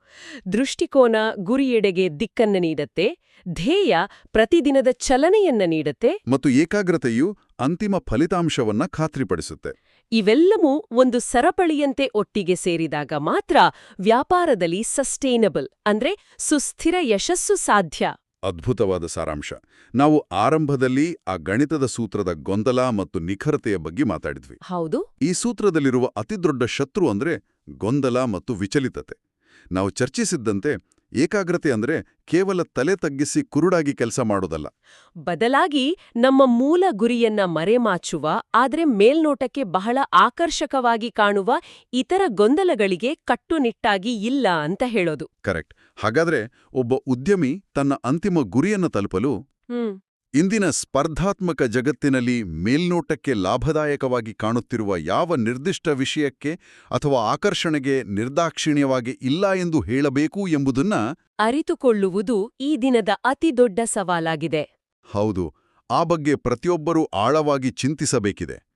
ದೃಷ್ಟಿಕೋನ ಗುರಿಯೆಡೆಗೆ ದಿಕ್ಕನ್ನ ನೀಡತ್ತೆ, ಧ್ಯೇಯ ಪ್ರತಿದಿನದ ಚಲನೆಯನ್ನ ನೀಡತ್ತೆ, ಮತ್ತು ಏಕಾಗ್ರತೆಯು ಅಂತಿಮ ಫಲಿತಾಂಶವನ್ನ ಖಾತ್ರಿಪಡಿಸುತ್ತೆ. ಇವೆಲ್ಲವೂ ಒಂದು ಸರಪಳಿಯಂತೆ ಒಟ್ಟಿಗೆ ಸೇರಿದಾಗ ಮಾತ್ರ ವ್ಯಾಪಾರದಲ್ಲಿ ಸಸ್ಟೈನಬಲ್ ಅಂದ್ರೆ ಸುಸ್ಥಿರ ಯಶಸ್ಸು ಸಾಧ್ಯ. ಅದ್ಭುತವಾದ ಸಾರಾಂಶ. ನಾವು ಆರಂಭದಲ್ಲಿ ಆ ಗಣಿತದ ಸೂತ್ರದ ಗೊಂದಲ ಮತ್ತು ನಿಖರತೆಯ ಬಗ್ಗೆ ಮಾತಾಡಿದ್ವಿ. ಹೌದು. ಈ ಸೂತ್ರದಲ್ಲಿರುವ ಅತಿದೊಡ್ಡ ಶತ್ರು ಅಂದ್ರೆ ಗೊಂದಲ ಮತ್ತು ವಿಚಲಿತತೆ. ನಾವು ಚರ್ಚಿಸಿದ್ದಂತೆ ಏಕಾಗ್ರತೆ ಅಂದ್ರೆ ಕೇವಲ ತಲೆ ತಗ್ಗಿಸಿ ಕುರುಡಾಗಿ ಕೆಲಸ ಮಾಡೋದಲ್ಲ. ಬದಲಾಗಿ ನಮ್ಮ ಮೂಲ ಗುರಿಯನ್ನ ಮರೆಮಾಚುವ, ಆದ್ರೆ ಮೇಲ್ನೋಟಕ್ಕೆ ಬಹಳ ಆಕರ್ಷಕವಾಗಿ ಕಾಣುವ ಇತರ ಗೊಂದಲಗಳಿಗೆ ಕಟ್ಟುನಿಟ್ಟಾಗಿ ಇಲ್ಲ ಅಂತ ಹೇಳೋದು. ಕರೆಕ್ಟ್. ಹಾಗಾದ್ರೆ ಒಬ್ಬ ಉದ್ಯಮಿ ತನ್ನ ಅಂತಿಮ ಗುರಿಯನ್ನು ತಲುಪಲು ಇಂದಿನ ಸ್ಪರ್ಧಾತ್ಮಕ ಜಗತ್ತಿನಲ್ಲಿ ಮೇಲ್ನೋಟಕ್ಕೆ ಲಾಭದಾಯಕವಾಗಿ ಕಾಣುತ್ತಿರುವ ಯಾವ ನಿರ್ದಿಷ್ಟ ವಿಷಯಕ್ಕೆ ಅಥವಾ ಆಕರ್ಷಣೆಗೆ ನಿರ್ದಾಕ್ಷಿಣ್ಯವಾಗಿ ಇಲ್ಲ ಎಂದು ಹೇಳಬೇಕು ಎಂಬುದನ್ನ ಅರಿತುಕೊಳ್ಳುವುದು ಈ ದಿನದ ಅತಿದೊಡ್ಡ ಸವಾಲಾಗಿದೆ. ಹೌದು, ಆ ಬಗ್ಗೆ ಪ್ರತಿಯೊಬ್ಬರೂ ಆಳವಾಗಿ ಚಿಂತಿಸಬೇಕಿದೆ.